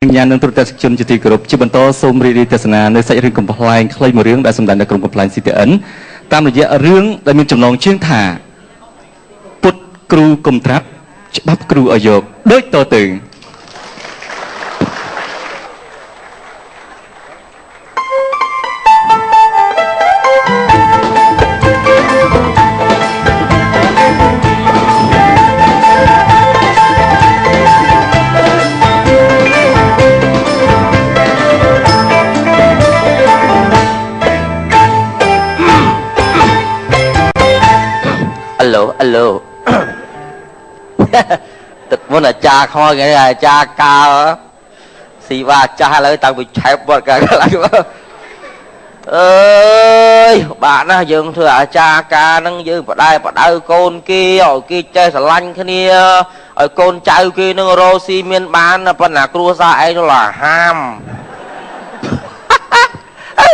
nhà nông thôn tại chốn chỉ group chỉ bận to xôm rì tết na nơi xây rừng cầm plai khai một riêng đã xâm đàn được cầm plai xịt ấn tam là dạ riêng đã miền trồng nòng chuyên thả bút kêu cầm tráp bắp kêu ở dọc đôi to từ alo tụt muốn là cha khoi cái là cha cao xì va cha lấy tao bị chẹp bọt cả lại ơi bạn á dừng thưa cha ca nâng dư vào đây con kia ở kia chơi sờ lanh cái nia ở con trai kia nâng rosi miên bán phần là cua sa ấy nó là ham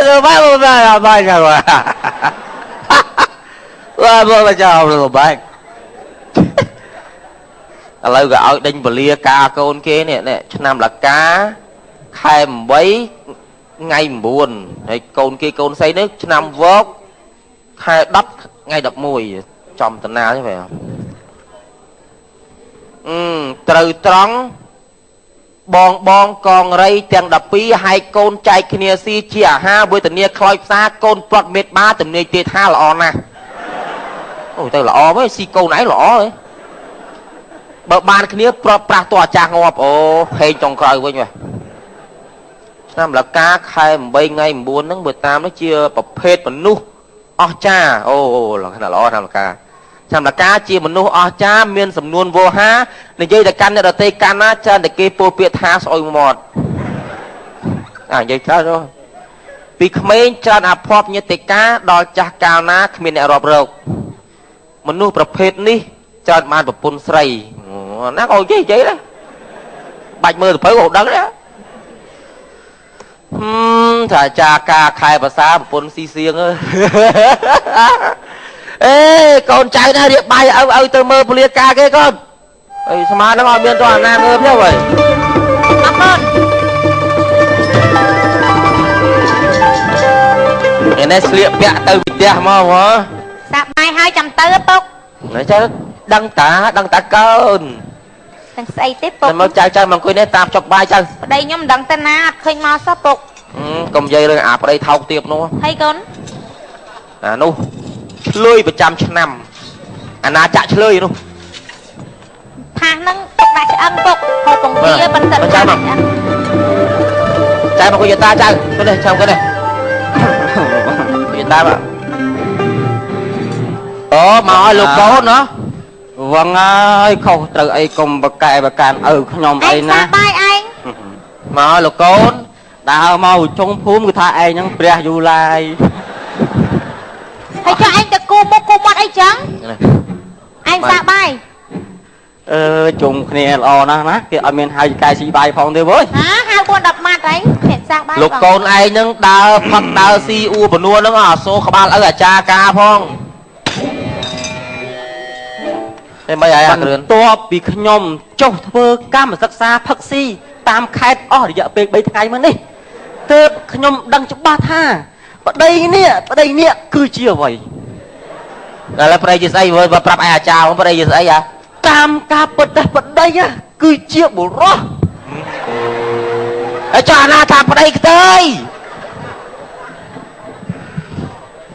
rồi bye rồi bye chào rồi bye lâu gạo đinh bờ lia ca con kia nè năm là cá khai mấy ngày buồn thì con kia con xây nước năm vót khai đắp ngay đập mùi trong tận nào chứ phải không từ trắng bon con rây tiền đập pí hai con trai kia si chia ha với tận nia khơi xa con bọt mệt ba tận nia tiệt ha lọ nè ôi tao lọ với si câu nãy lọ ấy bờ ban kia pra tòa trang ngọp ô hay trong cày với nhỉ năm là cá khai bay ngay buồn nắng bữa tam nó chia bọc phết mình nu cha ô là cái là lọ năm là cá năm là cá chia mình nu cha miên sầm nuôn vô ha này dây là căn là tây căn á cha để kê po piệt ha soi mọt dây cha rồi vì khmer cha là pop như tây cá đòi cha cao ná khmer này rọp râu mình nu bọc phết ní cha man bọc pun sray nó coi chứ vậy đó bạch mưa phải gột đắng đó thà cha ca khai bà xa một con xi xiêng ơi ê con trai nó điện bay ơi tôi mơ lia ca cái con ê sao mà nó ngồi bên toàn nam ơi thế vậy cảm ơn cái này liệp bẹ từ vịt đẻ mà hả sạp mai 200 tứ bốc nói chứ đăng tả cơn thằng say tiếp tục mà trai mà quên tạm chọc bài chân đây nhóm đăng tên na khơi mau sắp phục công dây rồi ở đây thâu tiệp luôn hay con nu lươi 100 năm na chạy lươi luôn thà nâng phục đại sẽ ăn phục hồi cùng kia bắn tận trai mà có gì ta trai cái này trong cái này ta mà mà lục cố nữa vâng ơi không từ ấy cùng bậc cạn nhom ấy nè anh mà lục côn đào màu trong phúm người ta ai nhăng pre du lai hãy cho anh được cô mắt ấy trắng anh dạ bài chung nè lò nè cái ở miền hai cái xì bài phòng thế với hai con đập mặt anh dạ bài lục côn ai nhăng đào phật đào si u bẩn luôn đó mà số các bạn ở cha ca phong mấy ai ăn to bị nhom châu thơ cam sắc xa phật si tam khai để vợ về 3 ngày mà đi tớ nhom đăng chụp 3 tha ở đây nè cứ chia vậy là đây gì say với và ai chào không đây gì say à tam ca bật đây á cứ chia bổ rõ cho na tham ở đây tới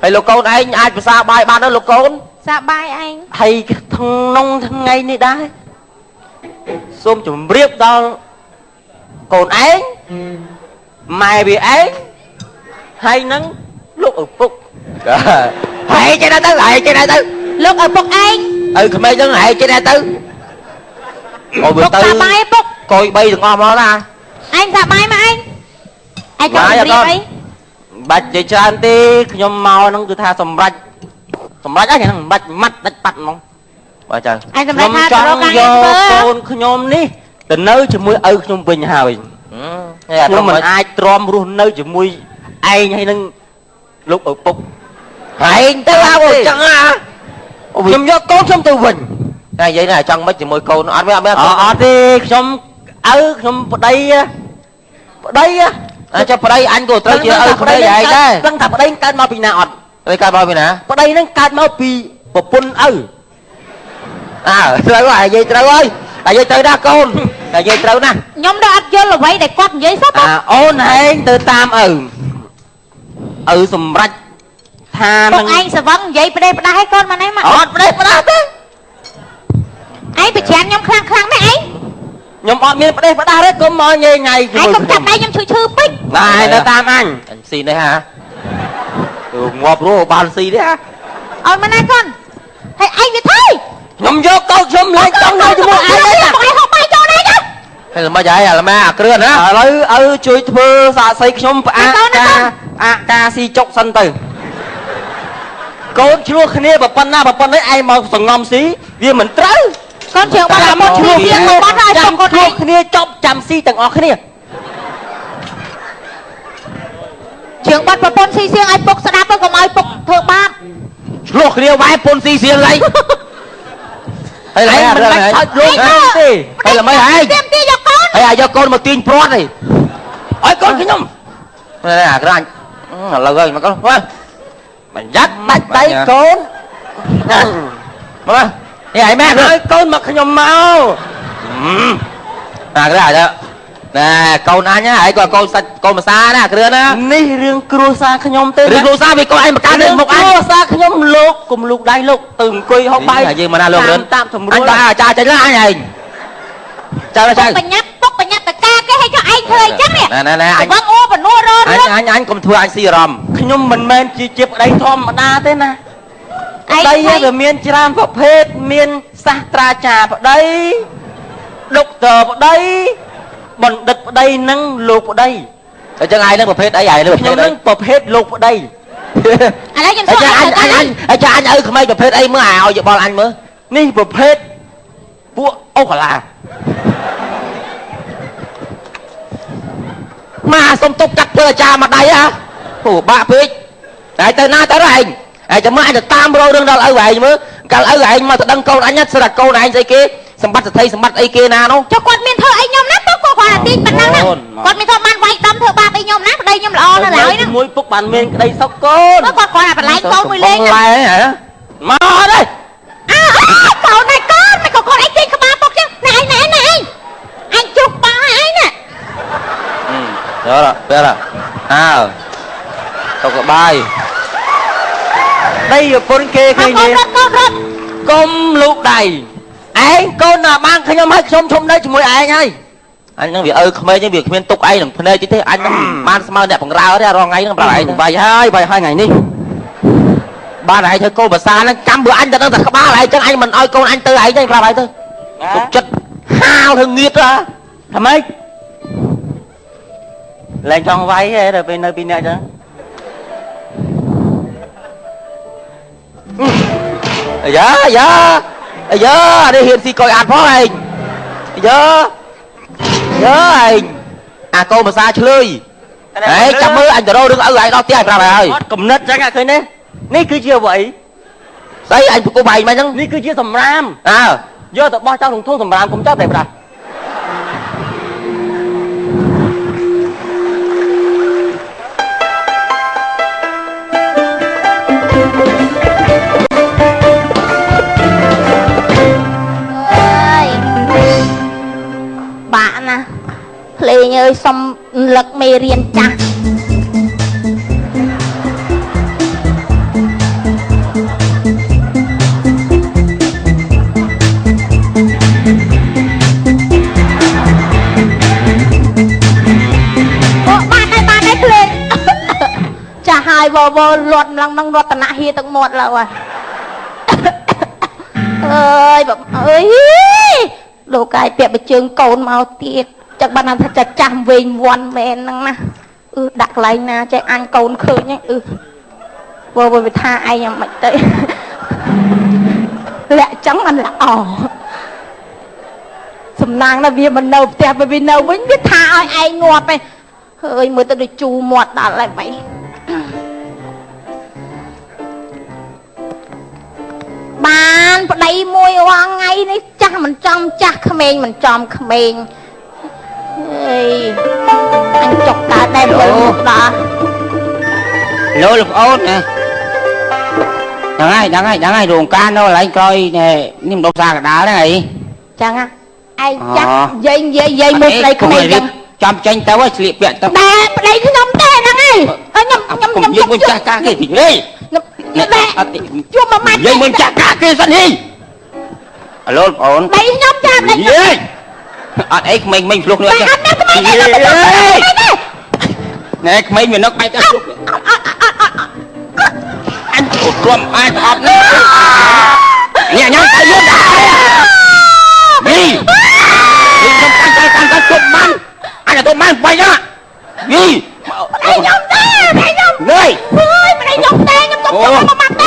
hay lục côn anh ai phải sao bài ban đó lục côn dạ bài anh thầy thằng nông thằng ngày này đấy xôm chùm riết đó còn ấy mày bị ấy hay nắng lúc ở phúc hãy chơi đây tư lúc ở phúc anh Khmer dân hãy chơi đây tư coi bữa tư coi bay đừng ngon đó ra anh dạ bài mà anh cho riết con bạch chơi cho anh tí nhom màu nó cứ tha sầm rạch á thì nó mắt đánh bắt không bà trời nhom trắng vô con nhom ní tình nơi chỉ mũi nhom bình hà bình nhưng mình ai trom luôn nơi chỉ mũi ai hay nâng lúc ở phục hãy tới lao rồi chẳng à nhom do con xong từ bình này vậy này chẳng mấy chỉ mũi câu nó ăn với đi xong nhom đây ប្តីចាំប្តីអញក៏ត្រូវជាឪប្តីឯងដែរដឹងថាប្តីកើតមកពីណាអត់ប្តីកើតមកពីណាប្តីហ្នឹងកើតមកពីប្រពន្ធឪត្រូវហើយនិយាយត្រូវហើយតែនិយាយត្រូវណាកូនតែនិយាយត្រូវណាខ្ញុំដល់អត់យល់អ្វីដែលគាត់និយាយសោះអូនឯងទៅតាមឪសម្រេចថានឹងឯងស្វឹងនិយាយផ្ដេសផ្ដាស់ឲ្យកូនមកនេះមកអត់ផ្ដេសផ្ដាស់ទេឯងប្រចាំខ្ញុំខ្លាំងខ្លាំងណាស់ឯងខ្ញុំអត់មានផ្ដេសផ្ដាស់ទេកុំមកញ៉ៃញ៉ៃឯងកុំចាប់ដៃខ្ញុំឈឺពេកណែទៅតាមអញស៊ីនេះហាងាប់រស់បានស៊ីទេហាឲ្យមកណាកូនហើយឯងវាថៃខ្ញុំយកកោតខ្ញុំឡើងចង់នៅជាមួយឯងទេបងឯងហូបបាយចូលនេះទៅហើយល្មិចហើយអាល្មាអាគ្រឿនណាឥឡូវឪជួយធ្វើសាកសីខ្ញុំផ្អាកការស៊ីចុកសិនទៅកូនឆ្លោះគ្នាប៉ុណ្ណាឯងមកសងំស៊ីវាមិនត្រូវកូនជើងបាត់មកឆ្លោះគ្នាមកបាត់ហើយកូនឆ្លោះគ្នាចប់ចាំស៊ីទាំងអស់គ្នាជើងបាត់ប្រពន្ធស៊ីសៀងឲ្យពុកស្ដាប់ទៅកុំឲ្យពុកធ្វើបាបឆ្លោះគ្នាវាយពុនស៊ីសៀងអីហើយឡើយមិនបាច់ថើចលោកទេហើយល្មីឯងទៀមទីយកកូនហើយយកកូនមកទាញព្រាត់ឯងឲ្យកូនខ្ញុំអាក្រាញ់ឥឡូវហើយមកកូនបញ្ញត្តិបាច់ដៃកូនមកនេះឯងម៉ែហើយកូនមកខ្ញុំមកអាក្រាញ់ណែកូនអញហើយក៏កូនសាច់កូនភាសាណាគ្រឿនណានេះរឿងគ្រួសារខ្ញុំទេរឿងគ្រួសារវាកូនឯងមកកាន់មុខអញគ្រួសារខ្ញុំលោកកុំលូកដៃលោកទៅអង្គុយហូបបាយយើងមកណាលោករឿនតាមសម្រួលអាចារ្យចេញណាអញឯងចៅបញ្ញត្តិតកាគេឲ្យចុះឯងធ្វើអីចឹងនេះណែអញអូបនួរអញកុំធ្វើអញស៊ីអារម្មណ៍ខ្ញុំមិនមែនជាប្តីធម្មតាទេណាប្តីវាមានច្រើនប្រភេទមានសាស្ត្រាចារ្យប្តីដុកទ័រប្តីបណ្ឌិតប្តីនិងលោកប្តីអញ្ចឹងឯងនឹងប្រភេទអីឯងនឹងខ្ញុំនឹងប្រភេទលោកប្តីឥឡូវខ្ញុំសួរអញឪក្មេងប្រភេទអីមើលឲ្យយោបល់អញមើលនេះប្រភេទពួកអូកាឡាមកសុំទុកកាត់ធ្វើអាចារ្យមកដៃហ៎ពូបាក់ពេកតែទៅណាទៅឯងចាំមើលអញទៅតាមរោរឿងដល់ឪឯងមើលកាលឪឯងមកទៅដឹងកូនអញស្រាប់កូនឯងស្អីគេសម្បត្តិស្ថិសម្បត្តិអីគេណានោះចុះគាត់មានធ្វើអីខ្ញុំណាទៅគាត់គាត់ទីប៉ុណ្ណឹងគាត់មានធ្វើបានវាយដំធ្វើបាបអីខ្ញុំណាប្តីខ្ញុំល្អនៅឡើយហ្នឹងមួយពុកបានមានក្តីសុខកូនគាត់គាត់បន្លែងកូនមួយលេងឡែហ៎មកអត់ទេកូនឯងកូនមិនក៏កូនឯងទីក្បាលពុកចឹងណែអញជុះបាឯងណាពេលទៅកបាយដីប្រពន្ធគេឃើញទេកុំលូកដៃឯងកូនណាបានខ្ញុំឲ្យខ្ញុំឈុំនៅជាមួយឯងហើយអញនឹងវាឪក្មេងហ្នឹងវាគ្មានទុកឯងនឹងភ្នែកទេអញនឹងបានស្មើអ្នកបង្រើទេរងថ្ងៃហ្នឹងប្រាប់ឯងបាយហើយថ្ងៃនេះបានឯងធ្វើកូនភាសាហ្នឹងចាំបើអញទៅដឹងតែក្បាលឯងចឹងអញមិនឲ្យកូនអញទៅឯងទេប្រាប់ឯងទៅទុកចិត្តហាលធ្វើងៀតហ៎ថាម៉េចឡើងចង់វាយទេដល់ពេលនៅពីអ្នកចឹងយ៉ាអានេះហ៊ានស៊ីកុយអាត់ផងឯងយើឯងអាកូនភាសាឆ្លើយឯងចាំមើលអញទៅរករឿងឪឯងដល់ផ្ទះប្រាប់ហើយអត់កំណត់ចឹងឃើញទេនេះគឺជាអ្វីស្អីអញប្រគំឯងមិនហ្នឹងនេះគឺជាសម្រាមយកទៅបោះចោលក្នុងធុងសម្រាមកុំចាប់តែប្រាស់លេងអើយសុំលឹកមេរៀនចាស់បានហើយភ្លេងចាស់ហើយវលាត់ឡើងនឹងរតនៈហៀទឹកមាត់ឡើយអើយលោកកាយពាក់បជើងកូនមកទៀតចឹងបានថាចាស់វែងវាន់មែនហ្នឹងណាដាក់កន្លែងណាចេះអញកូនឃើញហ្នឹងវាថាឯងយ៉ាងម៉េចទៅលាក់ចឹងមិនល្អសំណាងណាវាមិននៅផ្ទះវានៅវិញវាថាឲ្យឯងងាប់ឯងហើយមើលទៅដូចជូរមាត់ដល់ហើយបែបានប្តីមួយរាល់ថ្ងៃនេះចាស់មិនចំចាស់ក្មេងមិនចំក្មេងអើយអញ đó lỗ lục ốt nè đang ai ruộng can đâu lại coi nè nhưng đâu xa cả đá đấy này chẳng à ai chắc dây một đây không ai chẳng chăm tranh tao ấy liệp viện tao đây cứ nhom tê đang ai nhom dây mình chặt cá cái gì đi chưa mà mặt dây mình chặt cá cái gì đi alo ổn đây nhom cha đây ấy mình lúc nữa nè mình nó bay ta lúc anh một con ai học nữa nhẹ nhàng tay vô đi đi không tụm man anh là tụm man bay ra đi đây nhom tê đây nhom nơi ơi mà đây nhom tê nhom tôm mà mặt tê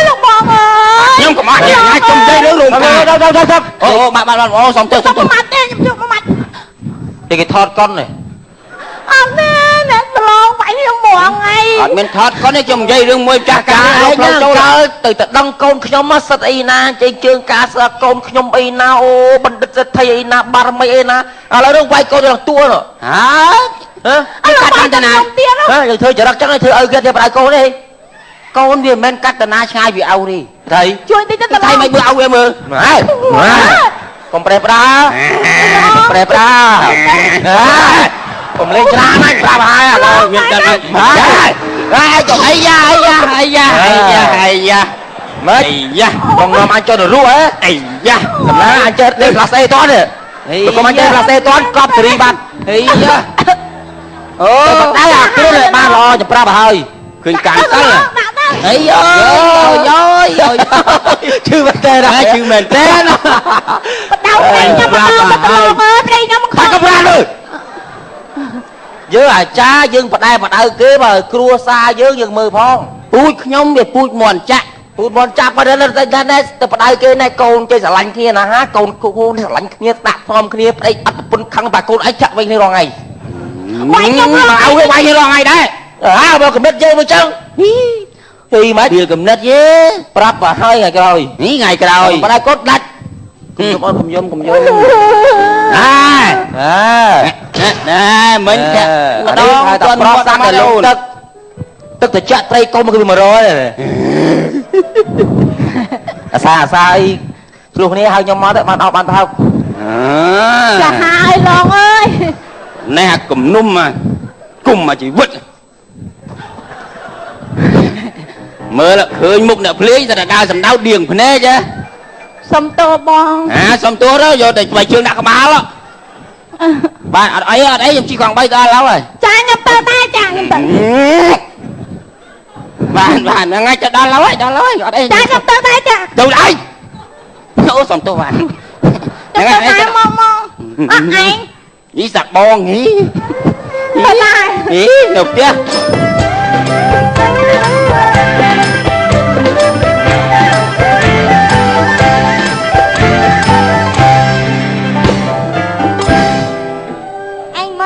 lúc bom ơi nhom còn mặt nhảy trong dây nữa luôn đâu bạn xong chưa xong mặt tê nhom mặt thì cái thọt con này nè lon phải không muộn ngay mình thọt con này trong dây rương môi cha cá từ từ đông côn nhom mất sạch y na chơi chương cá sơ côn nhom y na ô bình định thầy y na bar mây y na là nó quay côn là tua rồi hả cái cắt anh ta nào rồi thôi chờ đặt chắc này thôi ơi kia thì phải côn đi côn vì men cắt ta na ngay vì ao đi thầy chui tí cho thầy mày bữa ao em ơi còn prep raผมเล่นกล้าไหมกล้าพายอ่ะเราเวียนกันไอ้จบไอ้ยาไม่บองนอมอันเจอหนูรู้เหรอไอ้ยาสำนักอันเจอเล่นพลาสเตตอนเนี่ยก็มันเจอพลาสเตตอนกรอบตรีบันไอ้ยาโอ้ได้อ่ะคือเลยบ้านรอจะปราบเฮ้ยคืนการตั้งอ่ะไอ้ยย้อยชื่อมันเต้นะชื่อมันเต้นะ đâu đây nhom đây nhom không có ra luôn dưới cha dương bật đây kế mà cua xa dưới dương mưa phong pui nhom để pui mòn chặt mà đây bật đây kế này côn chơi xả lạnh kia nè ha côn xả lạnh kia đạp phong kia đây bắt bún khăng bà côn ấy chặt bên này rồi ngày mà ao cái quay như rồi ngày đấy bao cầm nét chơi với chân thì mấy điều cầm nét dế prap và hơi ngày rồi ngày rồi bật đây cốt đạch cùng vô nè mình đó con pro sang là luôn tức là chặt tay con mà rồi xa lúc này hai nhóm máu đấy bạn học bạn học cả hai lon ơi nè cùng num mà cùng mà chỉ vứt mơ là khơi mục nè plei là đau sầm đau điềng phần nè chứ xong tô bong xong tua đó vô để bài trường đặt má đó bạn ở đấy chỉ còn bay ra lâu rồi cha nhập tao tay cha nhập tao bạn ngay cho đó lâu rồi ở đây cha nhập tao tay cha đâu đây ô xong tua bạn nhập tao mau anh nghĩ sạc bon nghĩ nộp chưa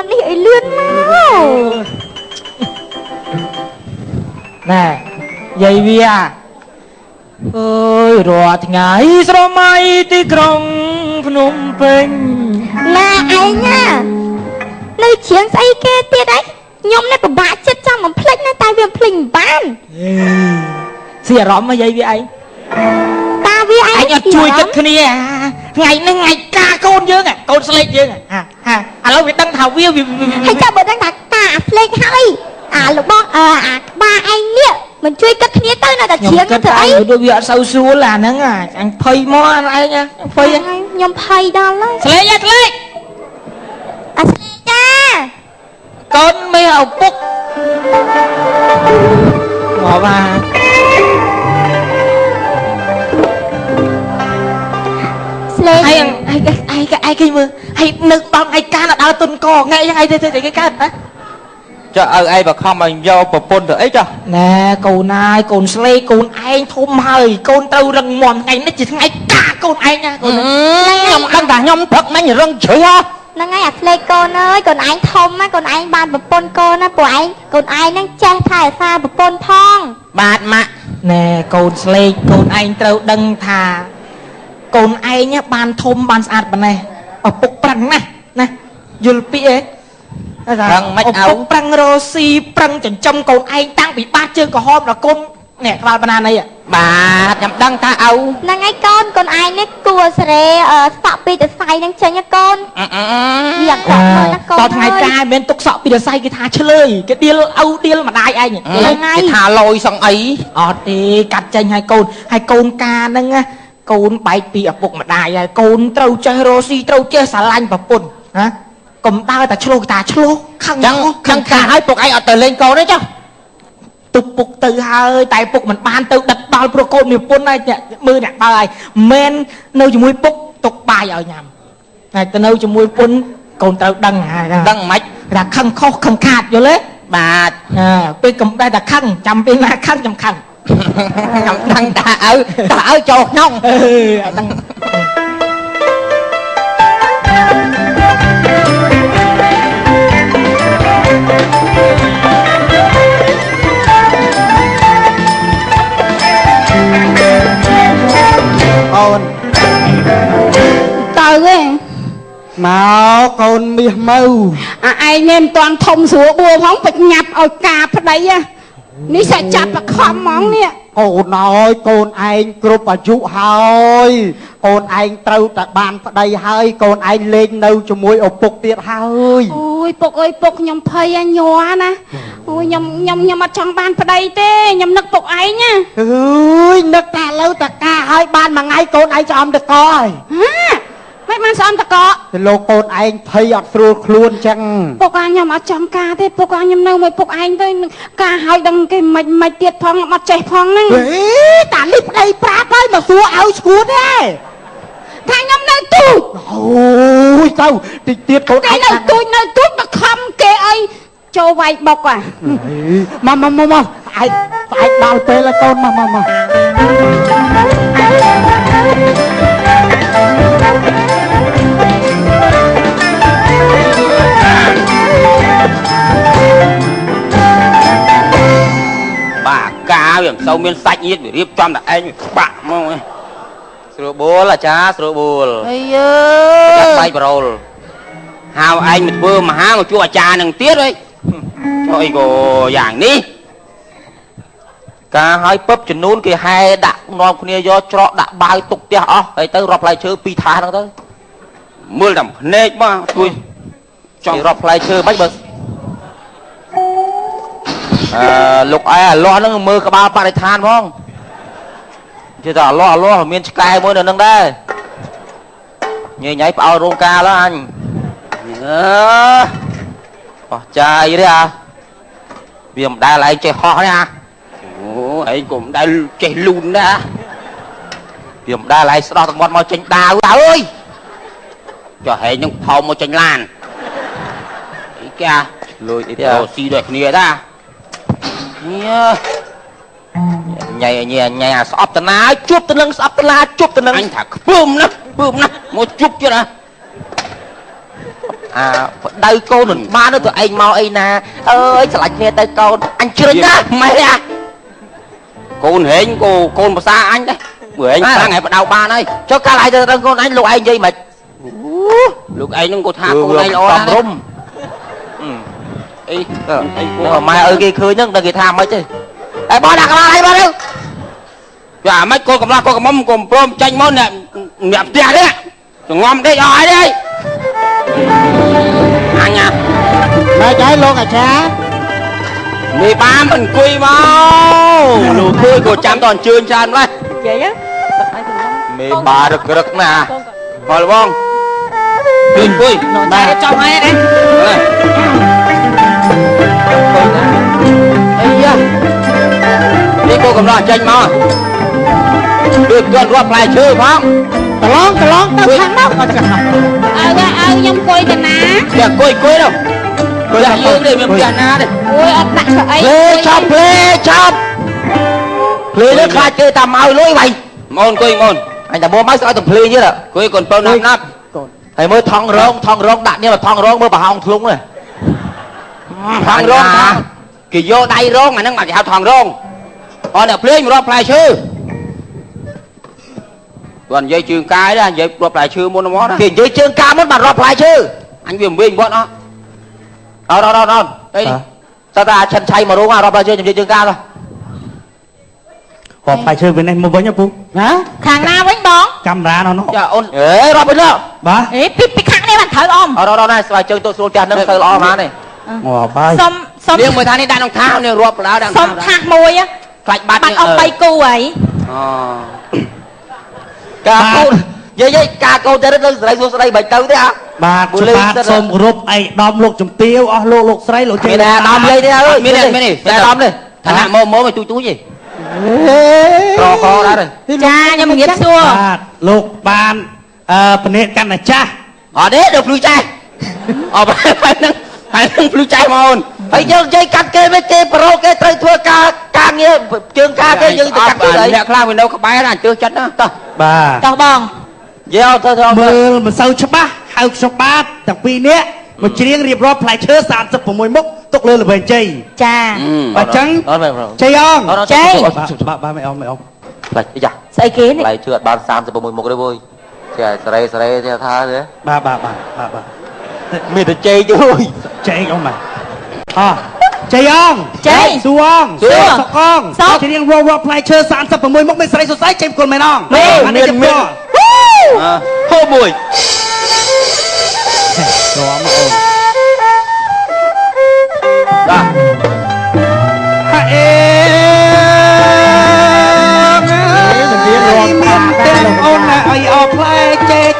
đi lươn mau nè dây vía ơi rồi ngày sau mai đi trong Phnom Penh là anh nha nơi chiến say kia tiệt đấy nhóm này của bà chết trong một plek này tay viêm plình bán xìa rõ mà dây vía anh ta với anh chui chất cái này ngày ca con dương à con slate dương à lâu việc đăng thảo view hay sao bữa đăng thảo ta slate hay lúc đó ba anh nè mình chui cất kia tới là chiến cái ấy đôi vợ sâu xua là nó anh phơi mò anh nha phơi nhom phơi đó lấy slate nha slate cha con mấy hậu bút ngỏ vào ai cái mưa hay nước bóng ai ca là đau tuần cò ngay ai thế cái cá hả cho ai mà không mà vô bột pôn được ấy cho nè cồn ai cồn slay cồn ai thôm hơi cồn trâu rừng mòn ngày nó chỉ ngay cả cồn ai nha nhom đăng cả nhom thật mấy người răng chửi ha nó ngay slay con ơi còn anh thôm á còn anh bàn bột pôn con á của anh còn ai nó che thải pha bột pôn thong bạt mà nè cồn slay cồn anh trâu đăng thà cồn ai nhá bàn thôm bàn sạch bàn này ở bục bằng nè nè dùl pi ấy ប្រឹងមិនអោប្រឹងរស់ស៊ីប្រឹងចិញ្ចឹមកូនឯងតាំងពីបាតជើងក្រហមដល់គុំនេះក្បាលបណ្ណានេះបាទខ្ញុំដឹងថាឪហ្នឹងហើយកូនឯងនេះគួរសេរីសក់ពីតសៃហ្នឹងចេញកូនវាអត់មើលណាកូនតថ្ងៃកាយមិនទុកសក់ពីតសៃគេថាឆ្លើយគេឌៀលឪឌៀលម្ដាយឯងហ្នឹងហើយគេថាលយសងអីអត់ទេកាត់ចេញហើយកូនការហ្នឹងកូនបែកពីឪពុកម្ដាយហើយកូនត្រូវចេះរស់ស៊ីត្រូវចេះស្រឡាញ់ប្រពន្ធណាកុំដើរតែឆ្លោះតាឆ្លោះខឹងការឲ្យពុកឯងអត់ទៅលេងកូនទេចុះទុកពុកទៅហើយតែពុកមិនបានទៅដឹកដល់ព្រោះកូនមានពុនហើយមើលអ្នកបើហើយមិននៅជាមួយពុកទុកបាយឲ្យញ៉ាំតែទៅនៅជាមួយពុនកូនត្រូវដឹងហើយដឹងមិនថាខឹងខុសខឹងខាតយល់ទេបាទពេលកំដៅតែខឹងចាំពេលណាខឹងចាំខឹងខ្ញុំដឹងថាឪចូលក្នុងដឹងអូនទៅទេមកកូនមាសមើឯងនេះមិនតាន់ធំស្រួលបួលផងបញ្ញាប់ឲ្យការប្តីនេះសាច់ចាប់បខំហ្មងនេះកូនអើយកូនឯងគ្រប់អាយុហើយកូនឯងត្រូវតែបានប្តីហើយកូនឯងលេងនៅជាមួយឪពុកទៀតហើយអូយពុកអើយពុកខ្ញុំភ័យញ័រណាអូយខ្ញុំអត់ចង់បានប្តីទេខ្ញុំនឹកពុកឯងណាអើយនឹកតែឥឡូវតកាហើយបានមួយថ្ងៃកូនឯងស្អំតកហើយមិនបានស្អំតកទៅលោកកូនឯងភ័យអត់ស្រួលខ្លួនចឹងពុកខ្ញុំអត់ចង់ការទេពុកខ្ញុំនៅមួយពុកឯងទៅការហើយដឹងគេមិនទៀតផងអត់ចេះផងហ្នឹងតានេះប្តីប្រាប់ហើយមកសួរឲ្យស្គួតទេថាខ្ញុំនៅទូចអូយទៅតិចទៀតកូនឯងនៅទូចមកខំគេអីចូលវាយបុកមកស្អែកដល់ពេលហើយកូនមកបាទកាវាមិនសូវមានសាច់ញាតិវារៀបចំតែឯងបាក់មកស្រួលបួលអាចារ្យស្រួលបួលអីយើ ចាក់បាយប្រូលហៅឯងមកធ្វើមហាមកជួអាចារ្យនឹងទៀតហីចុះអីក៏យ៉ាងនេះការឲ្យពឹបចំនួនគេហែដាក់នាំគ្នាយកច្រកដាក់បាវទុកផ្ទះអស់ហើយទៅរាប់ផ្លែឈើ2ថាសហ្នឹងទៅមើលតែភ្នែកមកជួយចង់រាប់ផ្លែឈើមិនបើលោកឯអាលាស់ហ្នឹងមើលក្បាលបរិស្ថានផងជឿថាអាលាស់មានឆ្កែមួយនៅហ្នឹងដែរញ៉ៃផ្អើរោងការឡើយអញបោះចាយទេវាមិនដែលឯងចេះហោះទេអូឯងក៏មិនដែលចេះលូនដែរវាមិនដែលឯងស្ដោះទឹកមាត់មកចេញដាវអើយចុះហែងនឹងផោមមកចេញឡានអីកាលួយអីទៅស៊ីដូចគ្នាតាញ៉ៃអាស្អប់តាណាជួបទៅនឹងស្អប់តាណាជួបទៅនឹងអញថាខ្ពើមណាស់មកជួបទៀតប្តៅកូនមិនបានទៅឯងមកអីណាអើយឆ្លាច់គ្នាទៅកូនអញជ្រុញណាម៉េចកូនហែងកូនភាសាអញដែរព្រោះហែងខ្លាំងហើយប្តៅបានហើយចុះកាលឯងទៅរឹងកូនអញលោកឯងនិយាយមិនលោកឯងនឹងគាត់ថាកូនឯងល្អណាស់រុំអីម៉ែអើគេឃើញហ្នឹងដល់គេថាមិនទេឯបងដាក់ក្បាលឲ្យបងទៅយ៉ាមិនកូនកំឡោះកូនកំមុំកុំព្រមចាញ់មកអ្នកផ្ទះនេះសងំដេកអស់ហើយទេអញមកចៃលោកអាចារ្យមេបានអង្គុយមកលោកគួយក៏ចាំតអញ្ជើញច្រើនម្លេះនិយាយមេបារឹកណាបងបងអង្គុយតែចាំហើយណាអីយ៉ានេះគោកំឡោះចេញមកគឺគាត់រាប់ផ្លែឈើផងកន្លងទៅខាងនោះឲ្យខ្ញុំអង្គុយទៅណាតែអង្គុយទៅគាត់យើងនេះមានផ្ទះណាទេអូយអត់ដាក់ស្អីចាប់ភ្លេនេះខ្លាចគេតាមឲ្យលុយវៃមកអង្គុយមកអញតែមកស្អីទៅភ្លេទៀតអង្គុយកូនបើណាប់ហើយមើលថងរងដាក់នេះមកថងរងមើលប្រហោងធ្លុងនេះថងរងគេយកដៃរងអាហ្នឹងមកគេហៅថងរងអត់អ្នកភ្លេងមករាប់ផ្លែឈើគាត់និយាយជើងកាយដែរនិយាយរាប់ផ្លែឈើមុនមកណាគេនិយាយជើងកាយមុនបានរាប់ផ្លែឈើអញវាវិញវត្តអត់ Rồi đây đi ta chân chay mà đúng không rồi bao giờ chừng cao rồi họp phải chơi với này một với nhau phu hả ខាងណាវិញបង camera nó dạ ôn ê rồi bên đó bà អេពីខាងនេះបានត្រូវអម rồi này xoay chơi tôi xuống tiền nâng sờ lo má này ngỏ bay សុំ riêng 10 thángនេះដាក់ក្នុងថានេះរាប់បណ្ដាដាក់ សុំថាសមួយ ខ្លាច់បាត់ បាត់អស់3គូហើយ ការកូនយាយការកូនទៅនឹងស្រីសួស្ដីមិនទៅទេហ៎ បាទសូមគោរពអីដំលោកជំទាវអស់លោកស្រីលោកជ័យ មានដំយាយទេអើយមាននេះតែដំនេះឋានៈមកឲ្យទូចទេក្រកដែរ ចាខ្ញុំងៀបសួរ បាទលោកបានប្រណិតកាន់តែចាស់ អត់ទេដល់ភ្លឺចាស់អត់ហើយនឹងភ្លឺចាស់មកអូនហើយយើងនិយាយកាត់គេវិញគេប្រូគេត្រូវធ្វើការងារជើងការគេយើងទៅកាត់គេអ្នកខ្លះវានៅក្បែរអញ្ជើញចិត្តណាតោះ បាទ តោះបង យកទៅ មើលមិនសូវច្បាស់ហៅខ្ញុំបាទទាំងពីរនាក់មកច្រៀងរៀបរាប់ផ្លែឈើ36មុខទុកលើល្បែងជ័យ ចា អញ្ចឹងជ័យអង ជ័យ បាទមិនអង ផ្លាច់យ៉ា ស្អីគេនេះ ផ្លែឈើអត់បាន36មុខទេវើយចេះសេរីទេថាទេ បាទ មានតែជ័យទេវើយ ជ័យអងបាទអជ័យអង ជ័យ សួរអងសុកអងច្រៀងរាប់ផ្លែឈើ36មុខមានស្រីសុស័យជ័យគុណមែនអង មានហូបមួយ រំអូន បាទ អេមិនរៀនរំតាមអូនអើយអោផ្លែចេក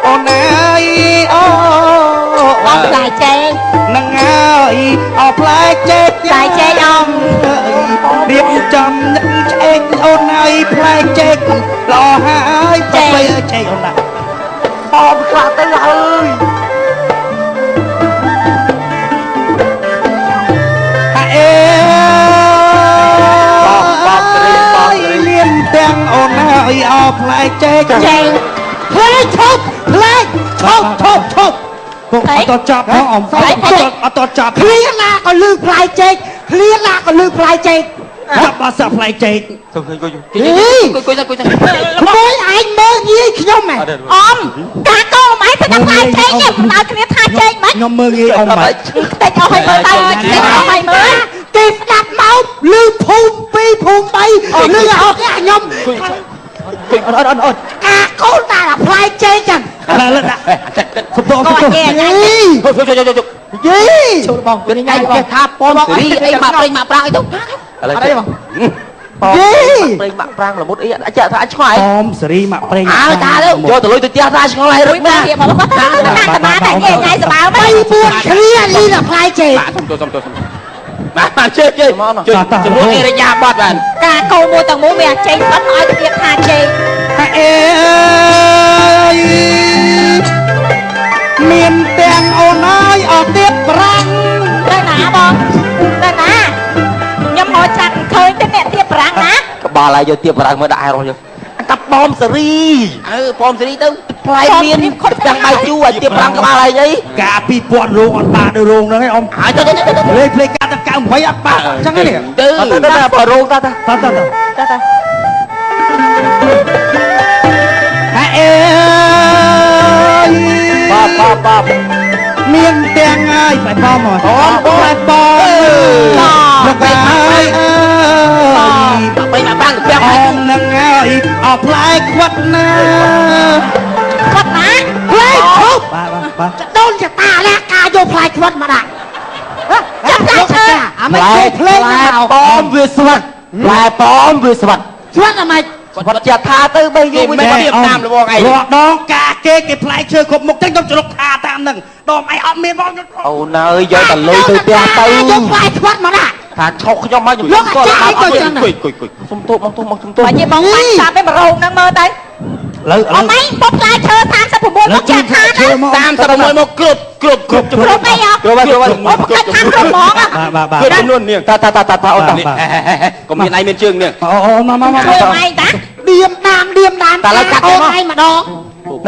អូនអើយអូ អត់ផ្លែចេក នឹងអើយអោផ្លែចេក ផ្លែចេកអម រៀបចំនឹងចេកអូនអើយផ្លែចេកល្អហើយទៅចេកអូនណាអោខ្លះទៅហើយអេមានទាំងអូនហើយអោផ្លែចេកចេកផ្លែឈប់ផ្លែឈប់ពុកអត់ចាប់ផងអមអត់ចាប់ភ្លៀងណាក៏លឺផ្លែចេកភ្លៀងណាក៏លឺផ្លែចេកចាប់បាសផ្លែចេក ទៅគួយ មួយឯងមើលងាយខ្ញុំហ៎ អមការកោអមឯងទៅដល់ផ្លែចេកនេះមិនឲ្យគ្នាថាចេកមិន ខ្ញុំមើលងាយអមហ៎ តិចអស់ឲ្យមើលទៅតិចអស់ឲ្យមើល គេស្ដាប់មកលឺភូមិ2ភូមិ3លឺអត់ខ្ញុំអត់ការកូនតាផ្លែចេកចឹងឥឡូវដាក់សុំបងសុំយី ចូលបងពេលញ៉ៃគេថាពំសេរីអីមកព្រេងមកប្រាំងអីទៅ ឥឡូវយីព្រេងមកប្រាំងល្មុតអីអាចថាឆ្ងល់ ពំសេរីមកព្រេង អើតាទៅយកទៅលុយទៅផ្ទះថាឆ្ងល់ហើយរត់ណា គេមកគាត់ថាតាមតាតែគេញ៉ៃសបាមិន 4គ្រាលីដល់ផ្លែចេក បាទជើជំនួសអេរយ៉ាបត់បាទ ការកោមួយទាំងមូលមានចេកបាត់ឲ្យទៅទៀតថាចេក អេមានទាំងអូនហើយអត់ទៀតប្រាំង ទៅណាបងទៅណាខ្ញុំមកចាត់ឃើញទៅអ្នកទៀតប្រាំងណា ក្បាលឲ្យយកទៀតប្រាំងមើលដាក់ឲ្យរស់យកកាប់ប៉មសេរីប៉មសេរីទៅផ្លែមានទាំងដៃជូរឲ្យទៀតប្រាំងក្បាលឲ្យអី កា2000រោងអត់បានទៅរោងហ្នឹងឯងអម ហើយទៅ លេខផ្លេកាទៅ98អត់បានអញ្ចឹងនេះ ទៅបើរោងតា តើអេបាបមានទាំងហើយបែបបងមកបែបបងមកហើយបីមកបាំងទៅអផ្ទះមនឹងហើយអត់ផ្លែខ្វិតណា គាត់ណា ផ្លែឈប់បាទដូនចតាលាការយកផ្លែខ្វិតមកដាក់ចាំតែឈើអាមិនចូលភ្លេងណាប៉មវាស្វិតផ្លែប៉មវាស្វិត ស្វាត់អាម៉េច គាត់ចាថាទៅបីយូរវិញទៀតតាមលបងឯង រកដងការគេផ្លែឈើគ្រប់មុខចឹងខ្ញុំច្រកថាតាមនឹងដងឯងអត់មានបង អូនអើយយកតែលុយទៅផ្ទះទៅ យកផ្លែខ្វាត់មកដាក់ ថាឆុកខ្ញុំមកខ្ញុំគាត់មកគុយសុំទោមកសុំទោ បើនិយាយបងបាច់តាមទៅរោងហ្នឹងមើលទៅ លើ អមឯងពុកផ្លែឈើ36មកចាត់ថា36មកគ្រប់អីអត់ គ្រប់ អូគាត់ថាគ្រប់ហ្មង គ្រប់ចំនួននាងតាអូនតាកុំមានឯងមានជើងនាង អូមក ជួយឯងតា ឌៀមដាម តែឡើយកាត់ទៅមក ឯងម្ដង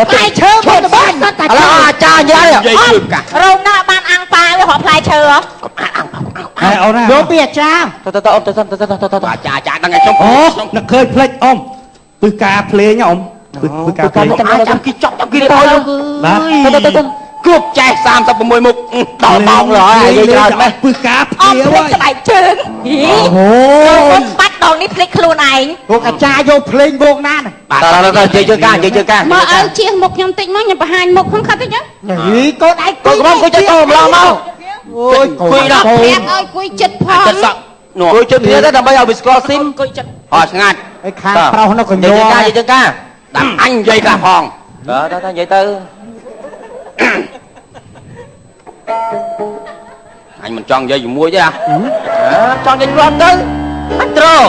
ផ្លែឈើមកទៅបានតែ ឥឡូវអាចារ្យយាយជើងកា រោងណាបានអាំងប៉ាវារកផ្លែឈើហ៎ ហើយអូនណាយកពីអាចារ្យ ទៅអូនទៅអាចារ្យដឹងឲ្យខ្ញុំ អូនឹកឃើញផ្លេចអ៊ំពឹសការភ្លេងអ៊ំពឹសការភ្លេង ចាំគីចប់ចាំគីទៅ បាទ cướp che 36 មុខដល់ម៉ោងrồi vậy trời mày ពឹសកាភៀ អម វ ភ្លេចស្បែកជើងអូបាត់ដងនេះភ្លេចខ្លួនឯង ពួកអាចារ្យយកភ្លេងវងណា ទៅជើងការ មកឲ្យជៀសមុខខ្ញុំតិចមកខ្ញុំបង្ហាញមុខខ្ញុំខិតតិចណា ហីកូនឯង កូនកំពុងចិត្តទៅម្លងមកអូយគួយដល់ ប្រាប់ឲ្យគួយចិត្តផង ចិត្តសក់គួយចិត្តគ្នាទៅដើម្បីឲ្យវាស្គាល់ស៊ីម គួយចិត្ត អត់ស្ងាត់ ឯខាងប្រុសនោះក៏ញ័រ ជើងការដាក់អញនិយាយខ្លះផងទៅនិយាយទៅអញមិនចង់និយាយជាមួយទេចង់និយាយព្រមទៅអញត្រូវ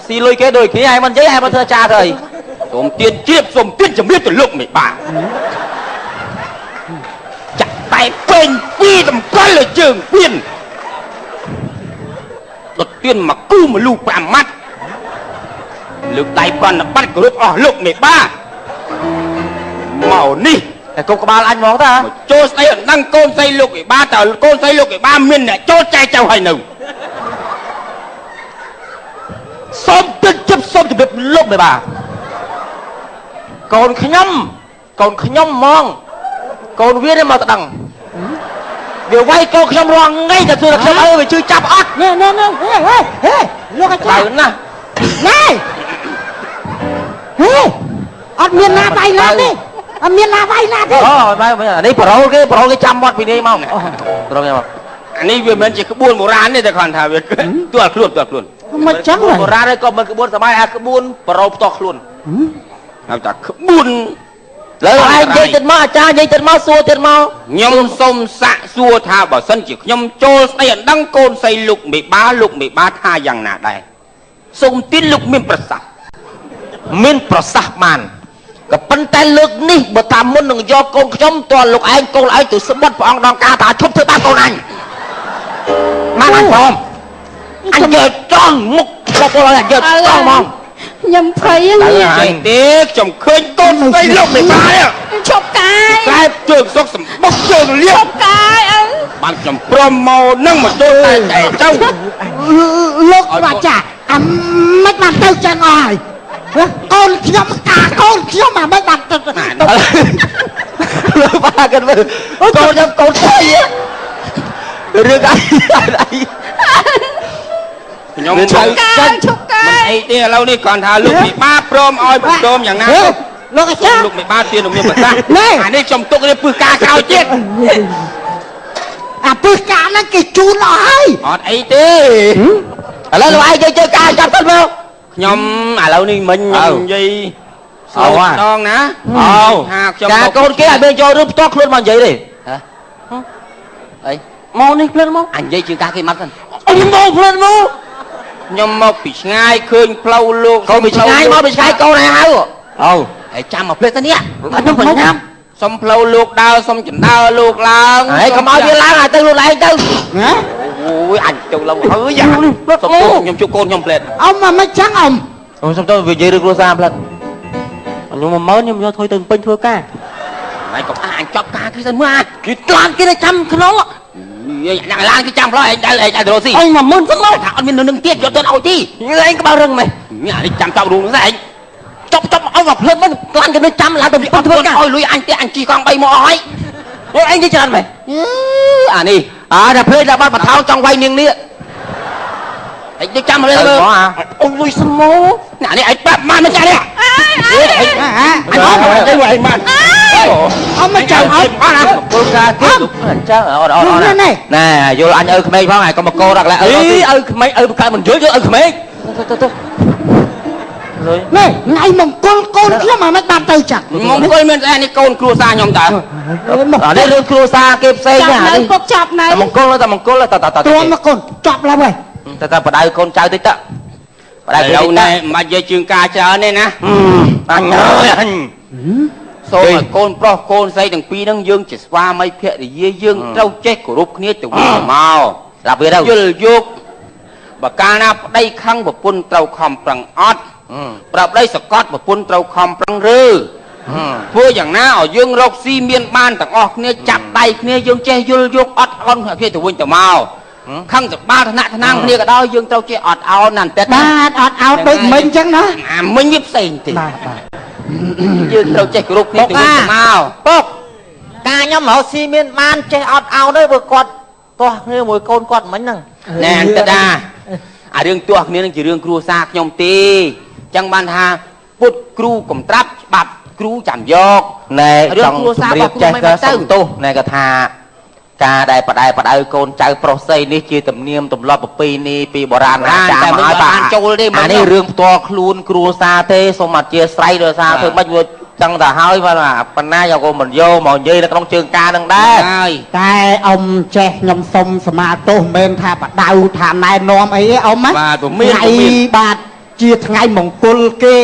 ស៊ីលុយគេដូចគ្នាឯងមិននិយាយឯងមកធ្វើចាទៅអីសូមទៀនជៀបសូមទៀនជំរាបទៅលោកមេបាចាក់តែពេញពីតម្កល់លើជើងពៀនដុតទៀនមកគូមលូ5ម៉ាត់លើកដៃប្រណិប័តគោរពអស់លោកមេបាមកនេះតែកុំក្បាលអញហ្មងតាចូលស្អីអណ្ដឹងកូនស្អីលោកឯបាតើកូនស្អីលោកឯបាមានអ្នកចូលចែកចៅហើយនៅសូមទឹកចិត្តសូមជម្រាបលោកឯបាកូនខ្ញុំហ្មងកូនវានេះមកតដឹងវាវាយកូនខ្ញុំរងថ្ងៃតែសួរខ្ញុំអើវាជឿចាប់អត់ណែហេលោកអាចារ្យ ទៅណាណែហេអត់មានណាបៃណាទេអត់មានណាបៃណាទេ អូបាយនេះប្រូលគេចាំវត្តពីនេះមកប្រូលមកអានេះវាមិនជាក្បួនបុរាណទេតែគាត់ថាវាទាល់ខ្លួន មិនចឹងហ៎ បុរាណក៏មិនក្បួនសម័យអាក្បួនប្រូលផ្ទាល់ខ្លួនហៅថាក្បួនលើឯងនិយាយទៀតមកអាចារ្យនិយាយទៀតមកសួរទៀតមកខ្ញុំសូមសាកសួរថាបើសិនជាខ្ញុំចូលស្ដីអណ្ដឹងកូនស្រីលោកមេបាថាយ៉ាងណាដែរសូមទានលោកមានប្រសាសន៍បានក៏ប៉ុន្តែលើកនេះបើតាមមុននឹងយកកូនខ្ញុំតើលោកឯងកូនឯងទៅស្បត់ព្រះអង្គដល់ការថាឈប់ធ្វើបាបកូនអញមកអញព្រមអញយកចង់មុខបបលអញយកចង់ហ្មង ខ្ញុំភ័យហ្នឹង ចេះទេខ្ញុំឃើញកូនស្រីលោកមេបា ឈប់កាយ ខ្សែជើងសុកសម្បុកជើងលៀប ឈប់កាយអើ បានខ្ញុំព្រមមកនឹងមកចូលតែចៅ លោកអាចារ្យអាមិនបានទៅចឹងអស់ហើយកូនខ្ញុំការកូនខ្ញុំអាមិនបានទៅ លើបាกันមើលកូនខ្ញុំកូនស្រីរឿងអីខ្ញុំឈប់កាយមិនអីទេឥឡូវនេះគ្រាន់ថាលោកមេបាព្រមឲ្យបន្ទោមយ៉ាងណា លោកអាចារ្យ លោកមេបាទានមានប្រសាសន៍អានេះខ្ញុំទុកនេះពឹសការក្រោយទៀត អាពឹសការហ្នឹងគេជូនអស់ហើយ អត់អីទេឥឡូវលោកឯងយកការចាប់ទៅមកខ្ញុំឥឡូវនេះមិញខ្ញុំនិយាយស្លោម្ដងណាថាខ្ញុំការកូនគេឲ្យមានយករឿងផ្ទាល់ខ្លួនមកនិយាយទេអីមកនេះភ្លាមមកអញនិយាយជាងការគេមកសិនអញមកភ្លាមមកខ្ញុំមកពីឆ្ងាយឃើញផ្លូវលោកកូនពីឆ្ងាយកូនឯងហៅហើយចាំមកភ្លេចទៅនេះខ្ញុំបញ្ញាសុំផ្លូវលោកដើរសុំចណ្ដើរលោកឡើងហើយកុំឲ្យវាឡើងឲ្យទៅលោកឯងទៅណាអូយអញចូលឡើងហើយយ៉ាងនេះសុំទោសខ្ញុំជួបកូនខ្ញុំផ្លេចអ៊ំមិនចឹងអ៊ំ សុំទោសវានិយាយរឿងគ្រួសារផ្លេចខ្ញុំ10000ខ្ញុំយកថយទៅពេញធ្វើការហើយកុំអញចាប់ការគេសិនមើលគេខ្លាំងគេចាំក្នុងនិយាយអ្នកឡានគេចាំផ្លោះឯងទៅរស់ស៊ីអញ10000សិនមកថាអត់មាននឹងទៀតយកទៅឲ្យទីឯងក្បាលរឹងមែននេះចាំចាប់រួមហ្នឹងឯងចប់ឲ្យមកភ្លើងមិនខ្លាំងគេនឹងចាំឡើងទៅធ្វើការឲ្យលុយអញទៀតអញជីកង់3មកអស់ហើយឯងនិយាយច្រើនមែនអានេះតែភ្លេចដល់បាត់បថោចង់វាយនាងនេះឯងចាំលើអូលុយស្មោអ្នកនេះឯងប្រាប់មកមិនចាស់នេះអញអត់ទៅវាយមកអត់មិនចាំអត់ពលការគេអញ្ចឹងអត់ណែយល់អញឪក្មេងផងហើយកុំមកកោរកឡើងឪក្មេងឪកើតមិនយល់ឪក្មេងទៅលុយនេះថ្ងៃមង្គលកូនខ្ញុំអាមិនបានទៅចាក់មង្គលមានស្អីនេះកូនគ្រួសារខ្ញុំតើនេះរឿងគ្រួសារគេផ្សេងណានេះពុកចាប់នៅមង្គលតមង្គលតទ្រាំមកកូនចាប់ឡើងហើយតែបដៅកូនចៅតិចតបដៅទៅណែមិននិយាយជើងការច្រើនទេណាអញអញសូមឲ្យកូនប្រុសកូនស្រីទាំងពីរហ្នឹងយើងជាស្វាមីភរិយាយើងត្រូវចេះគោរពគ្នាទៅវិញទៅមកស្ដាប់វាទៅយល់យកបើកាលណាប្តីខឹងប្រពន្ធត្រូវខំប្រឹងអត់ប្រាប់ប្តីសកត់ប្រពន្ធត្រូវខំប្រឹងរើធ្វើយ៉ាងណាឲ្យយើងរកស៊ីមានបានទាំងអស់គ្នាចាប់ដៃគ្នាយើងចេះយល់យកអត់អន់គ្នាទៅវិញទៅមកខឹងសបាឋានៈថ្នាំគ្នាក៏ដោយយើងត្រូវចេះអត់អោនណាស់តែបាទអត់អោនដូចមិញអញ្ចឹងណាមិញវាផ្សេងទេបាទយើងត្រូវចេះគ្រប់គ្នាទៅវិញទៅមកពុក ការខ្ញុំរកស៊ីមានបានចេះអត់ឲ្យទេព្រោះគាត់ទាស់គ្នាមួយកូនគាត់មិញហ្នឹងណែតតាអារឿងទាស់គ្នានឹងជារឿងគ្រួសារខ្ញុំទេចឹងបានថាពុតគ្រូកំត្រាប់ច្បាប់គ្រូចាំយកណែចង់ជម្រាបចេះក៏សុំទោសណែក៏ថាការដែលបដៅកូនចៅប្រុសស្រីនេះជាទំនៀមទម្លាប់ប្រពៃណីពីបុរាណតែមិនបានចូលទេអានេះរឿងផ្ទាល់ខ្លួនគ្រួសារទេសូមអធិស្ឋានដោយសារធ្វើម៉េចវាចឹងទៅហើយប៉ុណ្ណាយកក៏មិនយកមកនិយាយនៅក្នុងជើងការនឹងដែរតែអ៊ំចេះខ្ញុំសុំសមាទោសមិនមែនថាបដៅថាណែនាំអីទេអ៊ំណាបាទពុំមានបាទជាថ្ងៃមង្គលគេ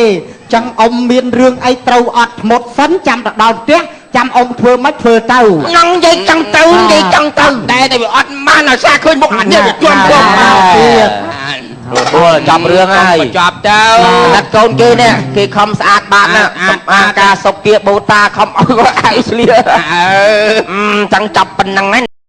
ចឹងអ៊ំមានរឿងអីត្រូវអត់ធ្មត់សិនចាំទៅដល់ផ្ទះចាំអ៊ំធ្វើមិនធ្វើទៅងងនិយាយចង់ទៅតែវាអត់បានឲ្យសារឃើញមុខអានេះវាជាប់ទៀតចាប់រឿងហើយចាប់ទៅណាត់កូនគេនេះគេខំស្អាតបាតណាសម្អាតការសុកគាបូតាខំឲ្យគាត់អាយស្លៀចឹងចាប់ប៉ុណ្ណឹងហ្នឹង